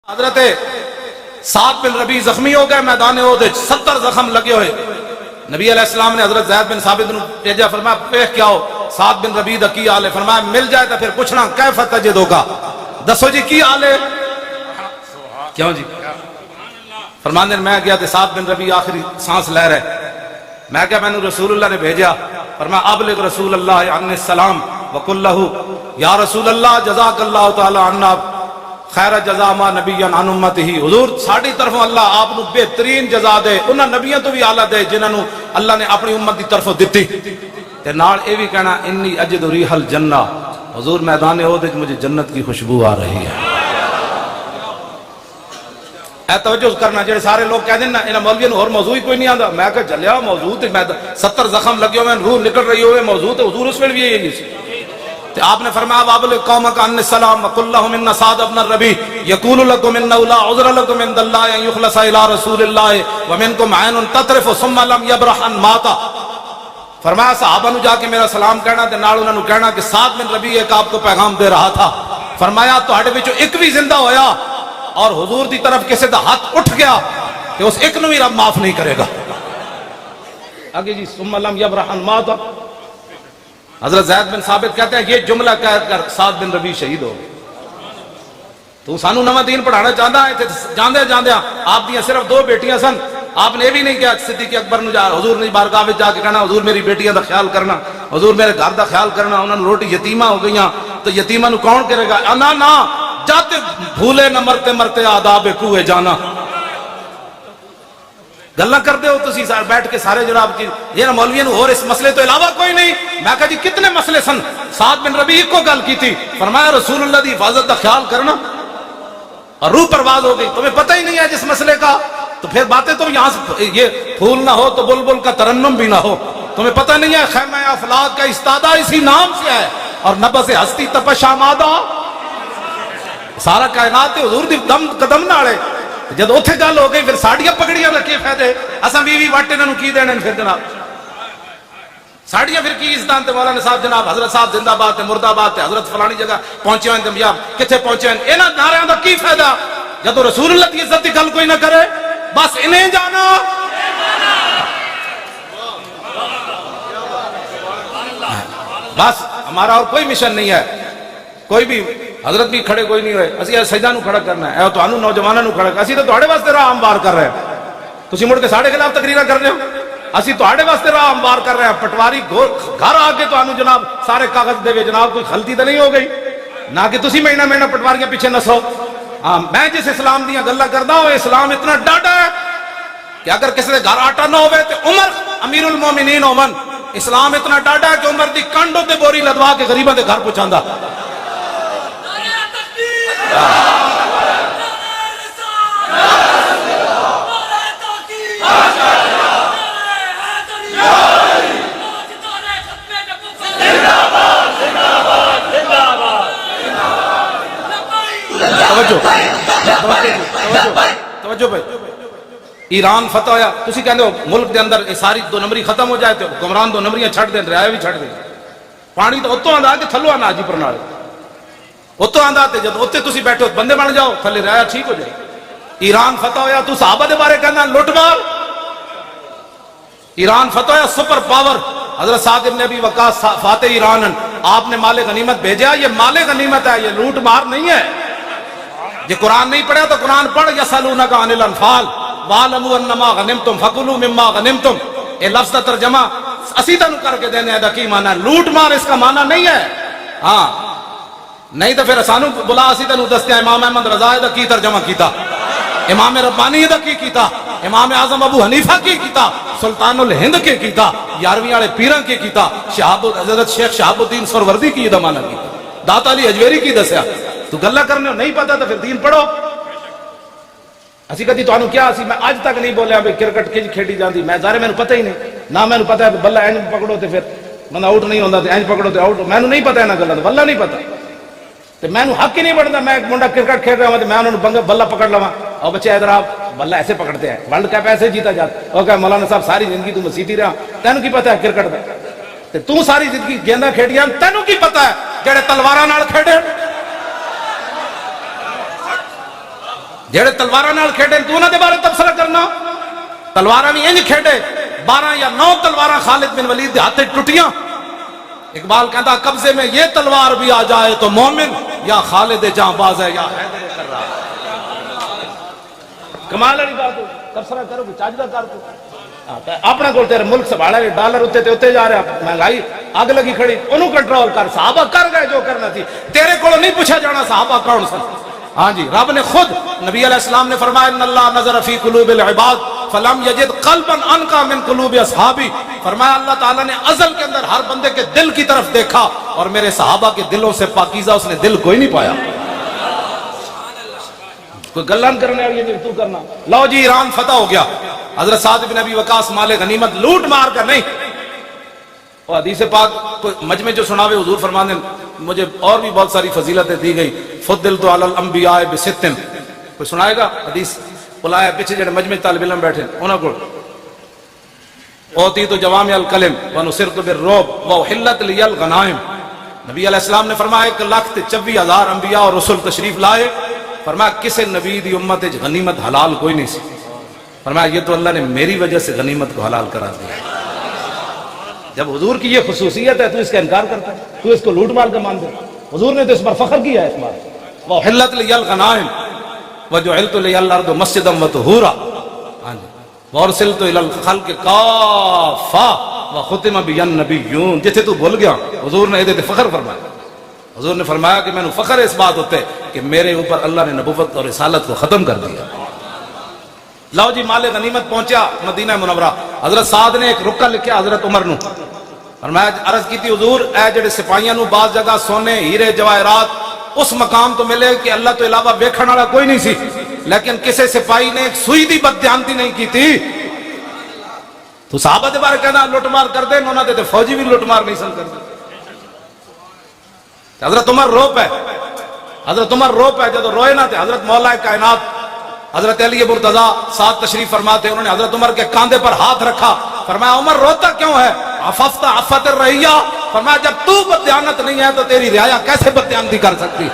حضرت سعد بن ربی زخمی ہو گئے میدان احد، 70 زخم لگے ہوئے. نبی علیہ السلام نے حضرت زید بن ثابت نے بھیجا، فرمایا پیش کیا ہو سعد بن ربی دا کی حال ہے؟ فرمایا مل جائے تو پھر پوچھنا کیف تجدھا، دسو جی کی حال ہے. کیوں جی؟ فرمانے میں گیا تو سعد بن ربی آخری سانس لے رہے، میں کیا میں نے رسول اللہ نے بھیجا. فرمایا ابلغ رسول اللہ عنہ السلام وقل لہ یا رسول اللہ جزاک اللہ تعالی عنا خیر جزا ما نبی عن امتہ. حضور ساڈی طرفوں اللہ آپ کو بہترین جزا دے، انہاں نبیوں تو بھی اعلیٰ دے جنہاں نو اللہ نے اپنی امت دی طرفوں دتی. تے نال اے بھی کہنا انی اجد ریح الجنہ، حضور میدان احد وچ مجھے جنت کی خوشبو آ رہی ہے. اے توجہ کرنا، جڑے سارے لوگ کہہ دین نا انہاں مولویوں اور موضوع ہی کوئی نہیں آندا. میں کہ جلیا موضوع تے 70 زخم لگے ہوئے، روح نکل رہی ہوئے، موضوع تے حضور اس ویل بھی یہی سی. تے آپ نے فرمایا وابل قومک ان السلام وقل لهم ان سعد بن الربیع یقول لكم انه لا عذر لكم عند الله ان يخلص الى رسول الله ومنكم عين تطرف ثم لم يبرح ان مات. فرمایا صحابہ نو جا کے میرا سلام کہنا تے نال انہاں نو کہنا کہ سعد بن ربیع ایک آپ کو پیغام دے رہا تھا. فرمایا تہاڈے وچوں ایک بھی زندہ ہویا اور حضور دی طرف کسی دا ہاتھ اٹھ گیا کہ اس ایک نو بھی رب معاف نہیں کرے گا. آگے جی ثم لم يبرح ان مات. حضرت زید بن ثابت کہتے ہیں یہ جملہ کہہ کر سعد بن ربیع شہید ہو گئے. تو سانو نواں دین پڑھانا چاہتا ہے. جاندے جاندے آپ دیاں صرف 2 بیٹیاں سن. آپ نے یہ بھی نہیں کہا صدیق اکبر نے حضور نے بارگاہ میں جا کے کہنا حضور میری بیٹیاں دا خیال کرنا، حضور میرے گھر دا خیال کرنا، انہوں نے روٹی یتیمہ ہو گئیاں تو یتیمہ نو کون کرے گا؟ انا نا جاتے بھولے نہ مرتے مرتے آداب کوئے جانا. گلہ کر دے ہو تسی بیٹھ کے سارے جناب کی یہ نا مولویوں نے اور اس مسئلے تو علاوہ کوئی نہیں. میں کہا جی کتنے مسئلے سن؟ سعد بن ربیع کو گل کی تھی، فرمایا رسول اللہ دی حفاظت کا خیال کرنا، اور روح پرواز ہو گئی. تمہیں پتہ ہی نہیں ہے جس مسئلے کا، تو پھر باتیں تو یہاں سے یہ پھول نہ ہو تو بلبل کا ترنم بھی نہ ہو. تمہیں پتہ نہیں ہے خیمہ افلاک کا استادہ اسی نام سے ہے، اور نبض ہستی تپش آمادہ سارا کائنات حضور دی دم قدم نالے. جب اتھے گل ہو گئی پھر ساڑیاں پکڑیاں نہ کی فائدے، اساں 20 واٹے انہوں کی دینے پھر جناب ساڑیاں پھر کی عزتان تے مولانا صاحب جناب حضرت صاحب زندہ باد تے مردہ باد تے حضرت فلانی جگہ پہنچے ہوئے ہیں کتھے پہنچے ہیں. انہاں نعرے دا کی فائدہ جب رسول اللہ کی عزت کی گل کوئی نہ کرے؟ بس انہیں جانا. بس ہمارا اور کوئی مشن نہیں ہے. کوئی بھی حضرت بھی کھڑے کوئی نہیں ہوئے، اسی سجدہ نو کھڑا کرنا ہے، تو انہوں نوجوانوں نو کھڑا کرنا. اسی تو تہاڈے واسطے راہ ہموار کر رہے ہیں، تسی مڑ کے ساڑے خلاف تقریرہ کر رہے ہو. اسی تہاڈے واسطے راہ ہموار کر رہے ہیں. پٹواری گھر آ کے تو جناب سارے کاغذ دے جناب کوئی غلطی تو نہیں ہو گئی نہ کہ تسی مہینہ مہینہ پٹواریاں پیچھے نسو. ہاں میں جس اسلام دیاں گلاں کردا ہوں اسلام اتنا ڈاڈا ہے کہ اگر کسی دے گھر آٹا نہ ہوئے تو عمر امیر المومنین ہوون. اسلام اتنا ڈاڈا ہے کہ عمر دی کنڈوں تے بوری لدوا کے غریباں دے گھر پہنچاندا. توجہ بھائی، ایران فتح ہویا، تسی کہندے ہو ملک دے اندر ساری 2 نمبری ختم ہو جائے تو حکمران 2 نمبریاں چھڑ دیں، رعایا بھی چھڑ دیں. پانی تو اتوں آندا کہ تھلو آنا جی پرنالے اتوں آندا تے جب اتنے تسی بیٹھو بندے بن جاؤ تھلے رعایا ٹھیک ہو جائے. ایران فتح ہویا تو صحابہ دے بارے کہنا لٹ مار. ایران فتح ہویا سپر پاور، حضرت سعد بن ابی وقاص فاتح ایران، آپ نے مال غنیمت بھیجا. یہ مال غنیمت ہے، یہ لوٹ مار نہیں ہے. یہ قرآن نہیں پڑھا تو قرآن پڑھ یسألونک عن الانفال وَاعْلَمُوا أَنَّمَا غَنِمْتُمْ فَكُلُوا مِمَّا غَنِمْتُمْ. یہ لفظ کا ترجمہ اسی طرح کر کے دینے ہے کی معنی ہے. لوٹ مار اس کا معنی نہیں ہے. ہاں نہیں تو پھر سانو بلا اسی طرح دستے ہیں امام احمد رضا دا کی ترجمہ کیتا، امام ربانی دا کی کیتا، امام اعظم ابو حنیفہ کی کیتا، سلطان الہند کے کیتا، 11ویں والے پیراں کے کیتا، حضرت شیخ شہاب الدین سروردی کی دا معنی کیتا، داتا علی اجویری کی دسیا. تو گلہ کرنے نہیں پتا تو پھر دین پڑھو. اسی کہتی تو کیا اسی میں آج تک نہیں بولیا بھئی کرکٹ کج کھیڈی جاندی. میں ظاہر میں نے پتہ ہی نہیں نہ میں نے پتہ ہے بلہ اینج پکڑو تے پھر بندہ آؤٹ نہیں ہوندا تے اینج پکڑو تے آؤٹ. میں نے نہیں پتہ ہے نہ گلاں دا واللہ نہیں پتہ تے میں نے حق ہی نہیں بندا. میں ایک منڈا کرکٹ کھیل رہا ہوں تے میں انہوں نے بلہ پکڑ لواں اور بچے ادھر آپ بلہ ایسے پکڑتے ہیں ورلڈ کپ ایسے جیتا جاتا. وہ کہ مولانا صاحب ساری زندگی تو مسیتی رہا تینوں کی پتہ ہے کرکٹ دا تے تو ساری زندگی گینداں کھیڈیاں تینوں کی پتہ ہے جڑے تلواراں نال کھیڈے. جہے تلواراں نال کھیڈے تو انہاں دے بارے تبصرہ کرنا. تلواراں بھی انج کھیڈے 12 یا 9 تلواراں خالد بن ولید دے ہاتھ ٹوٹیاں. اقبال کہتا قبضے میں یہ تلوار بھی آ جائے تو مومن یا خالد جاں باز ہے یا حیدر کررا. کمال والی بات ہے. تبصرہ کرو کہ چاجدہ کر کو اپنا کول تیرے ملک سنبھالا ڈالر اتنے تے اتنے جا رہا, مہنگائی اگ لگی کھڑی, انہوں کنٹرول کر. صحابہ کر گئے جو کرنا تھی, تیرے کو نہیں پوچھا جانا صحابہ کون سن. ہاں جی, رب نے خود نبی علیہ السلام نے فرمایا ان اللہ نظر فی قلوب العباد فلم یجد قلبا انقا من قلوب اصحابی. فرمایا اللہ تعالیٰ نے ازل کے اندر ہر بندے کے دل کی طرف دیکھا اور میرے صحابہ کے دلوں سے پاکیزہ اس نے دل کوئی نہیں پایا. کوئی گلان کرنے والی نہیں تو کرنا. لو جی ایران فتح ہو گیا, حضرت سعد بن ابی وقاص مال غنیمت لوٹ مار کر نہیں. اور حدیث پاک مجمع جو سناوے حضور فرمانے مجھے اور بھی بہت ساری فضیلتیں دی گئی. فضلت علی الانبیاء بستن, کوئی سنائے گا حدیث؟ بلایا پیچھے جڑے مجمع طالب علم بیٹھے انہاں کو اوتی تو جوامع الکلم ونصرت بالرعب واحلت لی الغنائم. نبی علیہ السلام نے فرمایا 1,24,000 انبیاء اور رسول تشریف لائے. فرمایا کسی نبی دی امت غنیمت حلال کوئی نہیں سی. فرمایا یہ تو اللہ نے میری وجہ سے غنیمت کو حلال کرا دیا. جب حضور کی یہ خصوصیت ہے تو اس کا انکار کرتا ہے, تو اس کو لوٹ مار کا مان دے. حضور نے تو اس پر فخر کیا ہے. اس بار وحلت لی الغنائم وجعلت لی الارض مسجدا وطہورا وارسلت الی الخلق کافہ وختم بی النبیون. جتھے تو بھول گیا حضور نے ادھے فخر فرمایا. حضور نے فرمایا کہ میں نے فخر اس بات ہوتے کہ میرے اوپر اللہ نے نبوت اور رسالت کو ختم کر دیا. لو جی مال غنیمت پہنچا مدینہ منورہ. حضرت سعد نے ایک رکا لکھیا حضرت عمر نو, اور میں عرض کی تھی حضور اے جڑے سپاہیاں نو بعض جگہ سونے ہیرے جواہرات اس مقام تو ملے کہ اللہ تو علاوہ ویکھن والا کوئی نہیں سی, لیکن کسی سپاہی نے ایک سوئی دی بددیانتی نہیں کی تھی. تو صحابہ دے بارے کہنا لوٹ مار کر دے, انہوں نے فوجی بھی لوٹ مار نہیں سن کر دے. حضرت عمر رو پہ, حضرت عمر رو پہ جب روئے نہ تھے. حضرت مولا کائنات حضرت علی مرتضیٰ ساتھ تشریف فرما تھے, انہوں نے حضرت عمر کے کاندھے پر ہاتھ رکھا. فرمایا عمر روتا کیوں ہے؟ عففت عفت الرعیہ. فرمایا جب تو بددیانت نہیں ہے تو تیری رعایا کیسے بددیانتی کر سکتی؟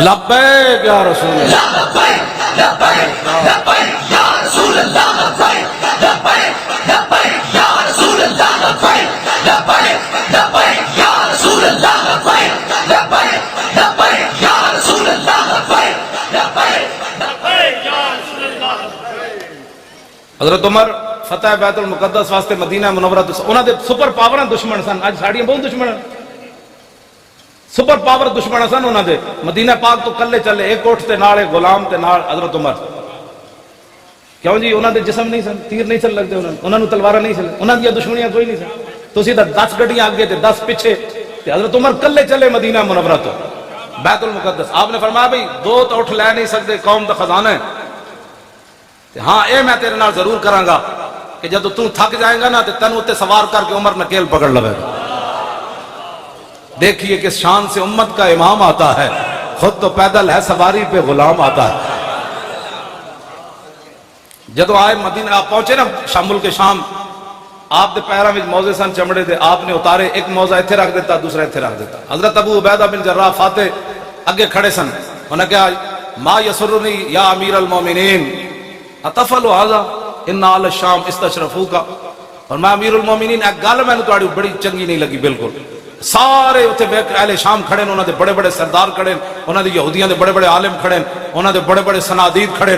لبیک یا رسول اللہ, لبیک لبیک یا رسول اللہ, لبیک لبیک یا رسول اللہ, لبیک لبیک یا رسول اللہ, لبیک لبیک یا رسول اللہ, لبیک لبیک یا رسول اللہ. حضرت عمر فتح بیت المقدس واسطے مدینہ منورہ انہاں دے سپر پاوراں دشمن سن. اج ساڈیاں بہت دشمن سپر پاور دشمن سن انہاں دے. مدینہ پاک تو کلے چلے, ایک اٹھ تے نال ایک غلام تے نال حضرت عمر. کیوں جی انہاں دے جسم نہیں سن, تیر نہیں چل لگتے انہاں نو تلواراں نہیں سن, انہاں دی دشمنیاں کوئی نہیں سن. تسی تے 10 گڈیاں اگے تے 10 پیچھے, تے حضرت عمر کلے چلے مدینہ منورہ تو بیت المقدس. آپ نے فرمایا بھئی دو تو اٹھ لے نہیں سکتے, قوم دا خزانہ ہے. ہاں اے میں تیرے نال ضرور کراں گا کہ جب تو تھک جائے گا نا تے تینوں تے سوار کر کے عمر نکیل پکڑ لوے گا. دیکھیے کس شان سے امت کا امام آتا ہے, خود تو پیدل ہے سواری پہ غلام آتا ہے. جدو آئے مدینہ آپ پہنچے نا شامل کے شام, آپ دے پیروں میں موزے سن چمڑے دے, آپ نے اتارے, ایک موزہ ایتھے رکھ دیتا دوسرا ایتھے رکھ دیتا. حضرت ابو عبیدہ بن جراح فاتح اگے کھڑے سن. انہوں نے کہا ما یسرنی یا امیر المومنین اتفل ھذا ان آل الشام استشرفوک. اور میں امیر المومنین ایک گل میں نے تہاڈی بڑی چنگی نہیں لگی بالکل. سارے اتنے اہل شام کھڑے, انہوں نے بڑے بڑے سردار کھڑے, انہوں نے یہودیاں دے بڑے بڑے عالم کھڑے, انہوں نے بڑے بڑے سنادید کھڑے.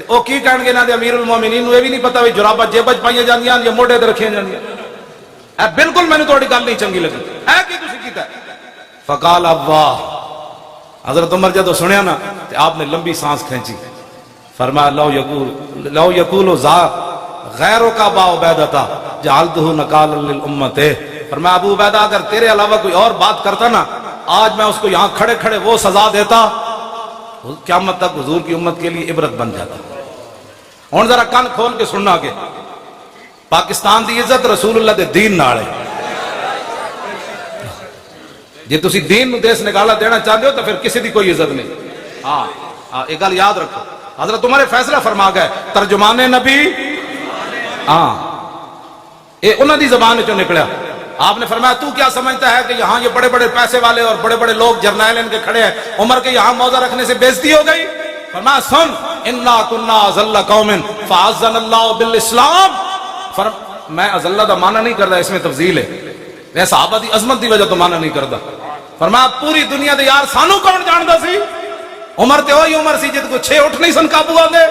وہ کی کہن گے انہاں دے امیر المومنین نو یہ بھی نہیں پتا بھی جرابہ جیبج پائیاں جاندیاں یا موڑے تے رکھیاں جاندیاں. اے بالکل میں نے تہاڈی گل نہیں چنگی لگی, اے کی تسی کیتا ہے؟ فقال ابا. حضرت عمر جدو سنیا نا تے آپ نے لمبی سانس کھینچی. فرمایا لو یقول ذا غیرو کا با عبیدتا جعلتہ نکالا للامت. فرمایا ابو عبیدہ اگر تیرے علاوہ کوئی اور بات کرتا نا آج میں اس کو یہاں کھڑے کھڑے وہ سزا دیتا, قیامت تک حضور کی امت کے لیے عبرت بن جاتا. ہن ذرا کان کھول کے سننا کہ پاکستان دی عزت رسول اللہ دے دین نال ہے. جے تسی دین نو دیس نگالا دینا چاہتے ہو تو پھر کسی دی کوئی عزت نہیں. ہاں یہ گل یاد رکھو. حضرت عمر فیصلہ فرما گئے ترجمان نبی ہاں یہ انہوں دی زبان چوں نکلیا. آپ نے فرمایا تو کیا سمجھتا ہے کہ یہاں یہ بڑے بڑے پیسے والے اور بڑے بڑے لوگ جرنیل ان کے کھڑے ہیں, عمر کے یہاں موضع رکھنے سے بےزتی ہو گئی؟ فرمایا سن انا کنا ذل قوم فعزنا اللہ بالاسلام. میں ازلہ دا معنی نہیں کرتا, اس میں تفضیل ہے, میں صحابہ دی عظمت دی وجہ تو معنی نہیں کرتا. فرمایا پوری دنیا دے یار سانو کون جاندا سی؟ عمر تے ہوئی عمر سی جد کو 6 اٹھ نہیں سن قابو آندے.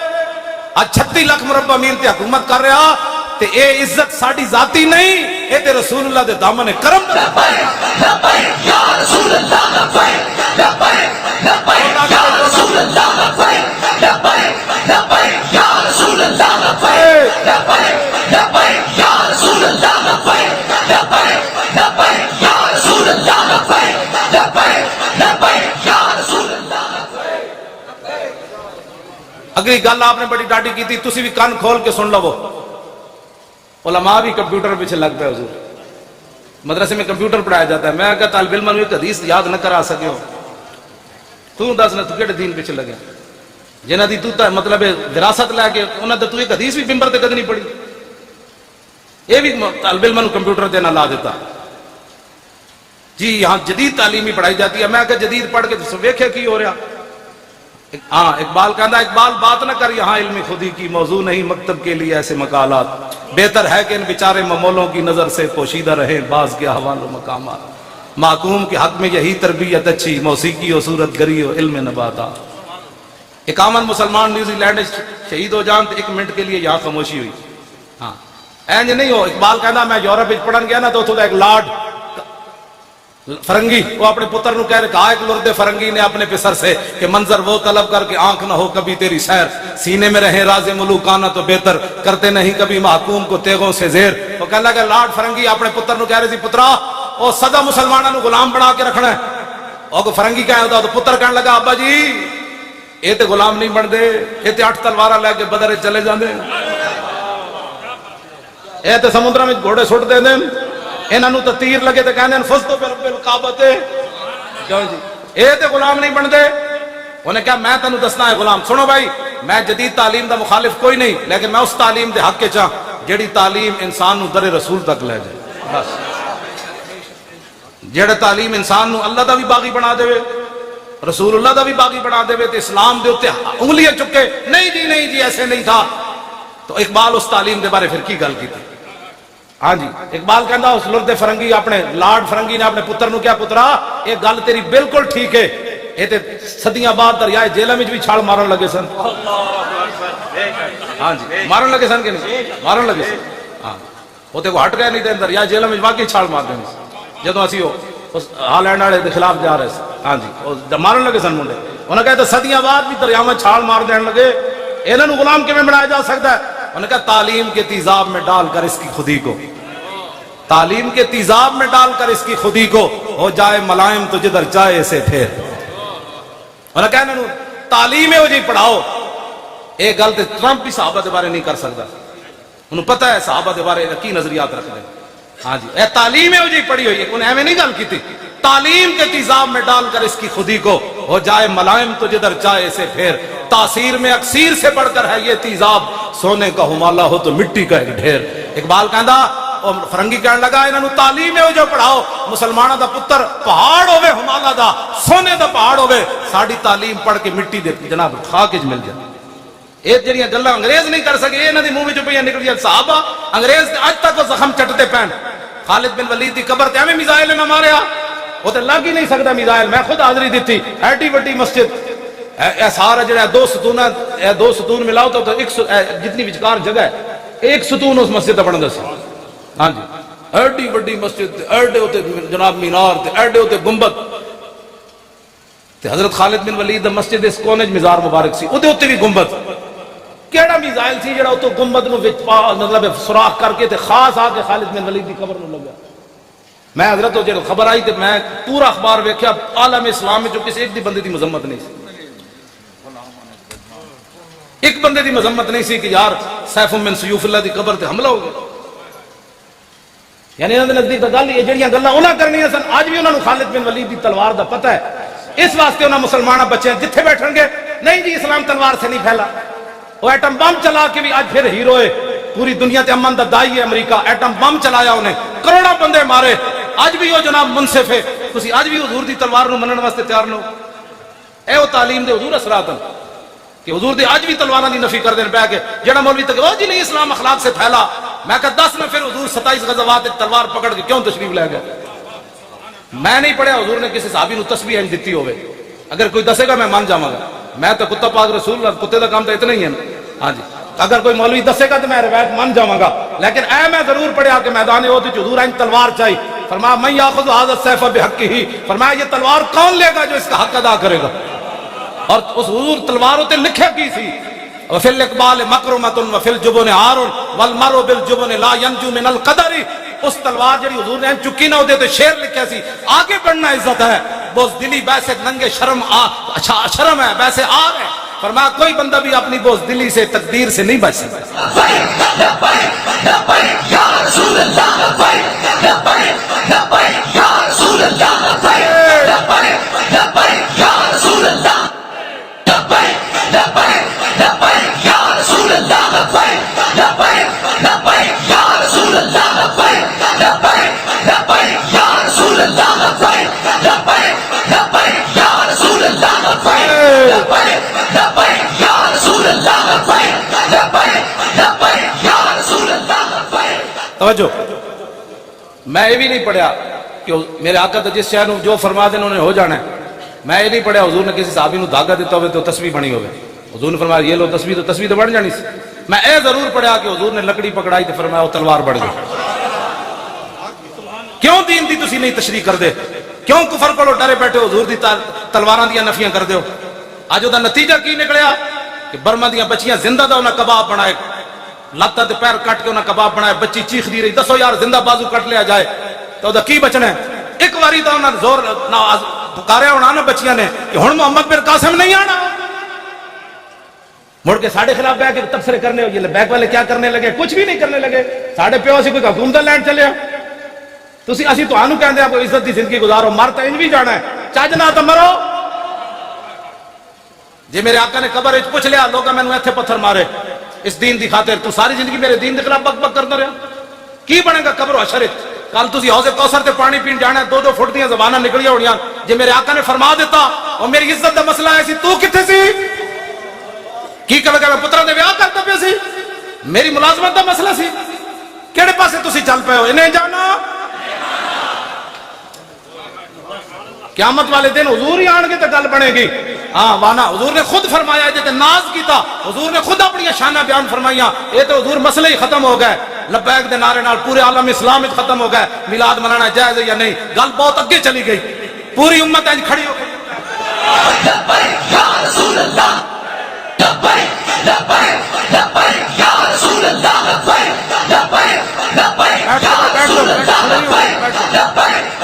اج 36 لاکھ مربع میل تے حکومت کر رہا تے اے عزت ساڈی ذاتی نہیں, اے تے رسول اللہ دے دامن کرم. لبیک لبیک یا رسول اللہ, لبیک لبیک لبیک یا رسول اللہ, لبیک لبیک لبیک یا رسول اللہ, لبیک لبیک لبیک یا رسول اللہ, لبیک لبیک لبیک یا رسول اللہ, لبیک لبیک لبیک یا رسول اللہ. اگلی گل آپ نے بڑی ڈاڈی کی تھی, تسی بھی کان کھول کے سن لو. علماء بھی کمپیوٹر پیچھے لگ پہ حضور, مدرسے میں کمپیوٹر پڑھایا جاتا ہے. میں کہا طالب علم ایک حدیث یاد نہ کرا سکے ہو, تو دس نہ تو کیڑے دین پیچھے لگے جنہ دی تو مطلب وراثت لے کے انہاں تے تو ایک حدیث بھی ممبر تے کد نہیں پڑھی. یہ بھی طالب علم کو کمپیوٹر تے نہ لا دیتا. جی یہاں جدید تعلیم ہی پڑھائی جاتی ہے. میں کہا جدید پڑھ کے ویکھے کی ہو رہا. ہاں اقبال کہندا اقبال بات نہ کر یہاں علم خودی کی, موضوع نہیں مکتب کے لیے ایسے مقالات, بہتر ہے کہ ان بیچارے ممولوں کی نظر سے پوشیدہ رہیں بعض کے احوال و مقامات. محکوم کے حق میں یہی تربیت اچھی, موسیقی و صورت گری و علم نباتات. 51 مسلمان نیوزی لینڈ شہید ہو جان تو 1 منٹ کے لیے یہاں خاموشی ہوئی. ہاں اینج نہیں ہو. اقبال کہندا میں یورپ وچ پڑھن گیا نا تو ایک لارڈ فرنگی وہ اپنے پتر نو کہہ رہے, کہا ایک لرد فرنگی نے اپنے پسر سے کہ منظر وہ طلب کر کے آنکھ نہ ہو کبھی تیری سیر, سینے میں رہے راز ملوکانہ تو بہتر, کرتے نہیں کبھی محکوم کو تیغوں سے زیر. وہ کہنے لگا لارڈ فرنگی اپنے پتر نو کہہ رہے تھی پترا او سدا مسلمانوں نو غلام بنا کے رکھنا ہے. اور کو فرنگی کہہ ہوتا تو پتر کہنے لگا ابا جی اے تے غلام نہیں بن دے, اے تے 8 تلوارا لے کے بدر چلے جاندے, اے تے سمندر میں گھوڑے سٹ دے دیں, انہاں نو تے تیر لگے تے کہندے فزتو برب الکعبۃ. کیوں جی اے تے غلام نہیں بن دے. انہیں کہا میں تینوں دسنا ہے غلام. سنو بھائی میں جدید تعلیم دا مخالف کوئی نہیں, لیکن میں اس تعلیم دے حق کے چاہ جیڑی تعلیم انسان نو در رسول تک لے جائے. بس جیڑا تعلیم انسان نو اللہ دا بھی باغی بنا دے, رسول اللہ دا بھی باغی بنا دے تے اسلام دے اوتے انگلیاں چکے نہیں جی ایسے نہیں تھا, تو اقبال اس تعلیم دے بارے پھر کی گل کی تھی. ہاں جی اقبال کہندا اس لرد فرنگی اپنے لارڈ فرنگی نے اپنے پتر نو کیا پترا یہ گل تیری بالکل ٹھیک ہے, یہ تے صدیاں بعد دریائے جہلم وچ بھی چھال مارن لگے سن. ہاں جی مارن لگے سن کہ نہیں مارن لگے سن. ہاں وہ تے کو ہٹ گئے نہیں تے دریائے جہلم وچ واقعی چھال مار دیں جدوں اسی اس ہالینڈ والے دے خلاف جا رہے سن. ہاں جی مارن لگے سن منڈے. انہوں نے کہا صدیاں بعد بھی دریاؤں میں چھال مار دین لگے, انہاں نو غلام کیویں بنایا جا سکتا ہے؟ انہوں نے کہا تعلیم کے تیزاب میں ڈال کر اس کی خودی کو, تعلیم کے تیزاب میں ڈال کر اس کی خودی کو ہو جائے ملائم تو جدھر جائے اسے پھر. انہوں نے کہا انہوں تعلیم ہو جی پڑھاؤ. ایک گل تے ٹرمپ بھی صحابہ دے بارے نہیں کر سکتا, انہوں پتہ ہے صحابہ دے بارے کی نظریات رکھ دیں. ہاں جی اے تعلیم ہو جی پڑھی ہوئی ہے, انہیں ایویں نہیں گل کی تھی. تعلیم کے تیزاب میں ڈال کر اس کی خودی کو ہو جائے ملائم تو جدھر جائے اسے پھر. تاثیر میں اکثیر سے بڑھ کر ہے یہ تیزاب, سونے کا ہمالہ ہو تو مٹی کا ایک ڈھیر. اقبال کہندا اور فرنگی کہنے لگا انہاں نو تعلیم ہے جو پڑھاؤ, مسلمانہ دا پتر پہاڑ ہوے ہمالہ دا, سونے دا پہاڑ ہوے, ساڈی تعلیم پڑھ کے مٹی دے جناب خاک وچ مل جائے. یہ جڑیاں گلاں انگریز نہیں کر سکے انہاں دی منہ وچوں پئیاں نکلیاں. صحابہ انگریز اج تک زخم چٹتے پین. خالد بن ولید دی قبر تے ایویں میزائل نہ ماریا, وہ تے لگ ہی نہیں سکدا میزائل. میں خود حاضری دتی, ایڈی بڑی مسجد, اے سارا جڑا دو ستون ملاؤ تو ایک جتنی وچکار جگہ ہے ایک ستون اس مسجد دا بندا سی. ہاں جی ایڈی بڑی مسجد, ایڈے ہوتے جناب مینار تے ایڈے ہوتے گنبد تے حضرت خالد بن ولید دا مسجد اس کونے وچ مزار مبارک سی, اودے اوتے بھی گنبد. کیڑا میزائل سی جڑا اوتوں گنبد نو وچ مطلب سوراخ کر کے تے خاص آ کے خالد بن ولید دی قبر نو لگا. میں حضرت تو جب خبر آئی تے میں پورا اخبار ویکھیا, عالم اسلام میں جو کسی ایک دی بندے دی مذمت نہیں سی, ایک بندے دی مذمت نہیں سی کہ یار سیف من سیوف اللہ دی قبر تے حملہ ہو گیا. یعنی انہاں دے نزدیک تے گل یہ جڑیاں گلاں انہاں کرنیاں سن, اج بھی انہاں نو خالد بن ولید دی تلوار دا پتہ ہے. اس واسطے انہاں مسلماناں بچے جتھے بیٹھن گے نہیں جی اسلام تلوار سے نہیں پھیلا. وہ ایٹم بم چلا کے بھی آج پھر ہیرو ہے پوری دنیا تے امن دا دائی ہے امریکہ. ایٹم بم چلایا انہیں, کروڑا بندے مارے, اج بھی وہ جناب منصف ہے. تسی اج بھی حضور دی تلوار نو منن واسطے تیار نو. اے وہ تعلیم دے حضور اثرات کہ حضور دی اج بھی تلواراں دی نفی کر دین پہ کے جڑا مولوی تک او جی نہیں اسلام اخلاق سے پھیلا. میں کہ 10 میں پھر حضور 27 غزوات تلوار پکڑ کے کیوں تشریف لے گئے؟ میں نہیں پڑھیا حضور نے کسی صحابی نو تسبیح انج دتی ہوے. اگر کوئی دسے گا میں مان جاواں گا. میں تو کتا پاک رسول اللہ, کتے دا کام تو اتنا ہی ہے نا. ہاں جی, اگر کوئی مولوی دسے گا تو میں روایت مان جاواں گا. لیکن اے میں ضرور پڑھیا کہ میدان احد وچ حضور ان تلوار چاہی. فرمایا من یاخذ ھذا السیف بحقہ, فرمایا یہ تلوار کون لے گا جو اس کا حق ادا کرے گا. اور اس حضور تلوار تے لکھیا کی سی وفی الاقبال مکرمۃ وفی الجبن عار والمرء بالجبن لا ينجو من القدر. اس تلوار جڑی حضور نے چکی نہ دے تو شعر لکھیا سی آگے بڑھنا عزت ہے, بزدلی ویسے ننگے شرم شرم ہے ویسے آر ہے. فرمایا کوئی بندہ بھی اپنی بزدلی سے تقدیر سے نہیں بچ سکتا. توجہ, میں یہ بھی نہیں پڑھیا کہ میرے آقا تو جس شہر جو فرما دیں انہوں نے ہو جانا ہے. میں یہ نہیں پڑھیا حضور نے کسی صحابی نو دھاگا دیتا ہوئے تو تسبیح بنی ہوئے. حضور نے فرمایا یہ لو تسبیح تو بڑھ جانی سی. میں اے ضرور پڑھیا کہ حضور نے لکڑی پکڑائی تو فرمایا وہ تلوار بڑھ گئی. کیوں دین دی تسی نہیں تشریح کر دے؟ کیوں کفر کو ڈرے بیٹھے حضور دی تلواراں دیاں نفیاں کر دیو؟ اج دا نتیجہ کی نکلیا کہ برما دیاں بچیاں زندہ دا انہاں کباب بنائے, لتاں تے پیر کٹ کے انہاں کباب بنائے, بچی چیخ دی رہی. دسو یار زندہ بازو کٹ لیا جائے تو دا کی بچنا ہے؟ ایک واری تو انہاں زور نہ پکاریا ہونا نا بچیاں نے کہ ہن محمد بن قاسم نہیں آنا. مڑ کے ساڑھے خلاف بیٹھ کے تبصرے کرنے ہو. یہ بیک والے کیا کرنے لگے؟ کچھ بھی نہیں کرنے لگے. ساڑھے پیو سے کوئی حکومت لینڈ چلے تسی اسی تانوں کہندے ہیں کوئی عزت دی زندگی گزارو, مر تے انج بھی جانا ہے, چج نہ تو مرو. جی میرے آقا نے قبر وچ پوچھ لیا لوگاں مینوں ایتھے پتھر مارے اس دین دی خاطر, تو ساری زندگی میرے دین دے خلاف بک بک کردا رہیا, کی بنے گا قبر و حشر وچ؟ کل تسی حوض کوثر تے پانی پین جانا ہے, 2-2 فٹ دیاں زباناں نکلیاں ہونیاں. جے میرے آقا نے فرما دیتا اور میری عزت دا مسئلہ ہے سی تو کتھے سی؟ کی کہ میں پتراں دے ویاہ کردا پیا سی؟ میری ملازمت دا مسئلہ سی؟ کیڑے پاسے تسی چل پئے ہو؟ انہیں جانا قیامت والے دن حضور ہی آن گے تو گل بنے گی. ہاں وانا حضور نے خود فرمایا جے تے ناز کیتا, حضور نے خود اپنی شانہ بیان فرمائیاں. یہ تو حضور مسئلہ ہی ختم ہو گئے, لبیک دے نعرے نال پورے عالم اسلام وچ ختم ہو گئے. میلاد منانا جائز ہے یا نہیں؟ گل بہت اگے چلی گئی, پوری امت انج کھڑی ہو گئی. لبیک یا رسول اللہ, لبیک لبیک لبیک یا رسول اللہ, لبیک لبیک لبیک یا رسول اللہ, لبیک لبیک.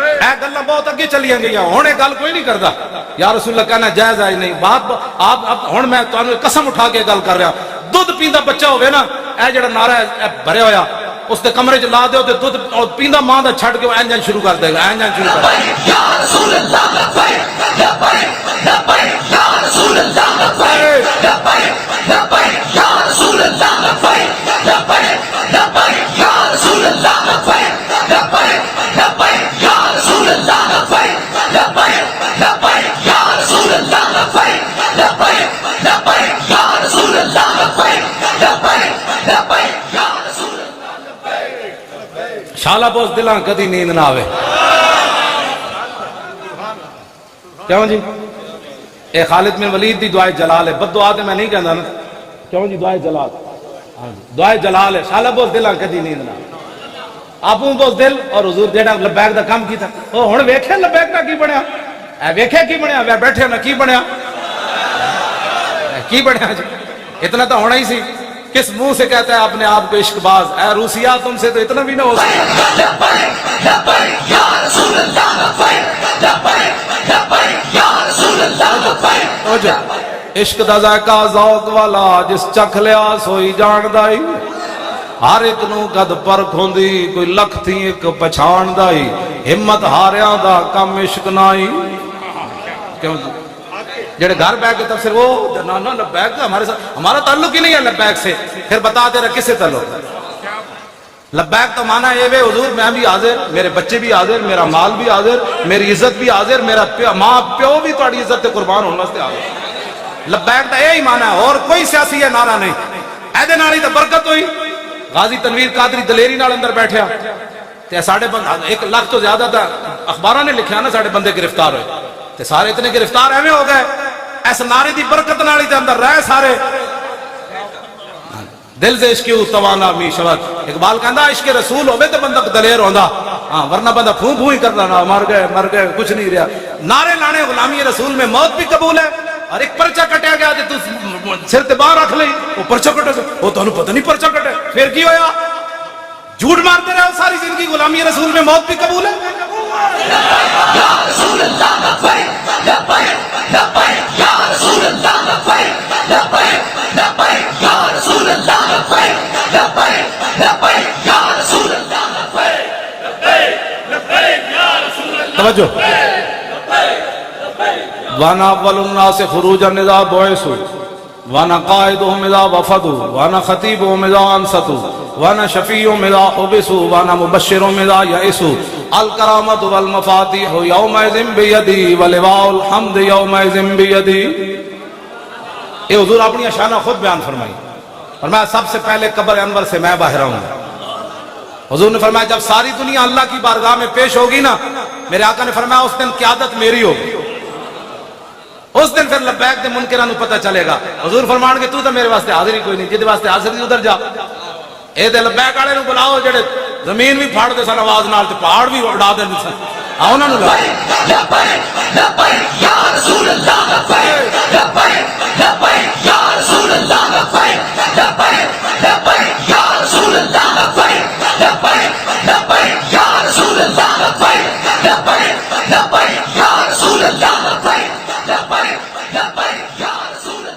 اے گلاں بہت اگے چلیاں گئیاں, ہن اے گل کوئی نہیں کردا. یا رسول اللہ کہنا جائز ہے نہیں. بات آپ ہن میں تانوں قسم اٹھا کے گل کر رہا, دودھ پیندا بچہ ہوے نا, اے جڑا نعرہ ہے بھریا ہویا اس دے کمرے چ لا دیو تے دودھ پیندا ماں دا چھڈ کے اینجن شروع کر دے گا, اینجن شروع کر دے گا. یا رسول اللہ لبیک لبیک لبیک یا رسول اللہ, لبیک لبیک لبیک یا رسول اللہ, لبیک لبیک لبیک یا رسول اللہ, لبیک لبیک لبیک یا رسول اللہ, لبیک لبیک لبیک یا رسول اللہ, لبیک لبیک لبیک یا رسول اللہ, لبیک لبیک لبیک یا رسول اللہ. شالا بوس دلاں کدی نیند نہ آوے. کیوں جی؟ اے خالد بن ولید دی دعائے جلال ہے, بد دعا تے میں نہیں کہندا نا. کیوں جی؟ دعائے جلال, ہاں جی دعائے جلال ہے. شالا بوس دلاں کدی نیند نہ آوے. آپوں بوس دل اور حضور جیڑا لبیک دا کام کیتا, او ہن ویکھے لبیک دا کی بنیا, اے ویکھے کی بنیا, وے بیٹھے نا کی بنیا, کی بنیا جی؟ اتنا تو ہونا ہی سی. کس منہ سے کہتا ہے اپنے آپ کو عشق باز, اے روسیہ تم سے تو اتنا بھی نہ ہو سکتا. عشق دا ذائقہ ذوق والا جس چکھ لیا سوئی جاندائی, ہر ایک نو قد پرکھ ہوندی کوئی لکھ تھی ایک پہچان دائی, ہمت ہاریاں دا کم عشق نائی. کیوں جڑے گھر بیٹھ کے تفسیر وہ جنانا لبیک کا ہمارے ساتھ ہمارا تعلق ہی نہیں ہے لبیک سے. پھر بتا دے رہا کس سے تعلق. لبیک تو مانا یہ ہے حضور میں بھی حاضر, میرے بچے بھی حاضر, میرا مال بھی حاضر, میری عزت بھی حاضر, میرا ماں پیو بھی تھوڑی عزت قربان ہونے واسطے حاضر. لبیک کا یہی مانا ہے, اور کوئی سیاسی ہے نعرہ نہیں. ایدے نالی تو برکت ہوئی. غازی تنویر قادری دلیری نال اندر بیٹھیا تے ساڑھے 1 لاکھ تو زیادہ تھا اخباراں نے لکھیا نا ساڑھے بندے گرفتار ہوئے تے سارے اتنے گرفتار ایویں ہو گئے اس نعرے دی برکت نال دے اندر رہ سارے. دل سے عشق توانا می شود. اقبال کہندا عشق رسول ہوے تے بندہ دلیر ہوندا, ہاں ورنہ بندہ پھوں پھوں ہی کردا نا مر گئے کچھ نہیں رہا. نعرے لانے غلامی رسول میں موت بھی قبول ہے, اور ایک پرچہ کٹیا گیا تے تو سر تے باہر رکھ لئی وہ پرچہ کٹے وہ تانوں پتہ نہیں پرچہ کٹے پھر کی ہویا. جھوٹ مارتے رہے ساری زندگی غلامی رسول میں موت بھی قبول ہے. یا رسول اللہ لبیک لبیک لبیک یا رسول اللہ لبیک لبیک لبیک یا رسول اللہ لبیک لبیک لبیک یا رسول اللہ لبیک لبیک لبیک یا رسول اللہ. توجہ. وانا اول الناس خروجا اذا بعثوا وانا قائدهم اذا وفدوا وانا خطيبهم اذا انصتوا وانا شفيعهم اذا حبسوا وانا مبشرهم اذا يئسوا. الکرامۃ والمفاتیح یومئذ بیدی ولواء الحمد یومئذ بیدی. یہ حضور اپنی شانہ خود بیان فرمائی. فرمایا سب سے پہلے قبر انور سے میں باہر آؤں گا. حضور نے فرمایا جب ساری دنیا اللہ کی بارگاہ میں پیش ہوگی نا, میرے آقا نے فرمایا اس دن قیادت میری ہوگی. اس دن پھر لبیک دے منکراں نوں پتہ چلے گا. حضور فرمان کہ تو میرے واسطے حاضر ہی کوئی نہیں, جہدے واسطے حاضر نہیں ادھر جا. اے دے لبیک والے نوں بلاؤ جڑے زمین بھی پھاڑ دے سن آواز نال تے پہاڑ بھی اڑا دے سن. آؤ انہاں نوں لبیک لبیک لبیک یا رسول اللہ لبیک لبیک لبیک یا رسول اللہ لبیک لبیک لبیک یا رسول اللہ لبیک لبیک لبیک یا رسول اللہ لبیک لبیک لبیک یا رسول اللہ لبیک لبیک لبیک یا رسول اللہ.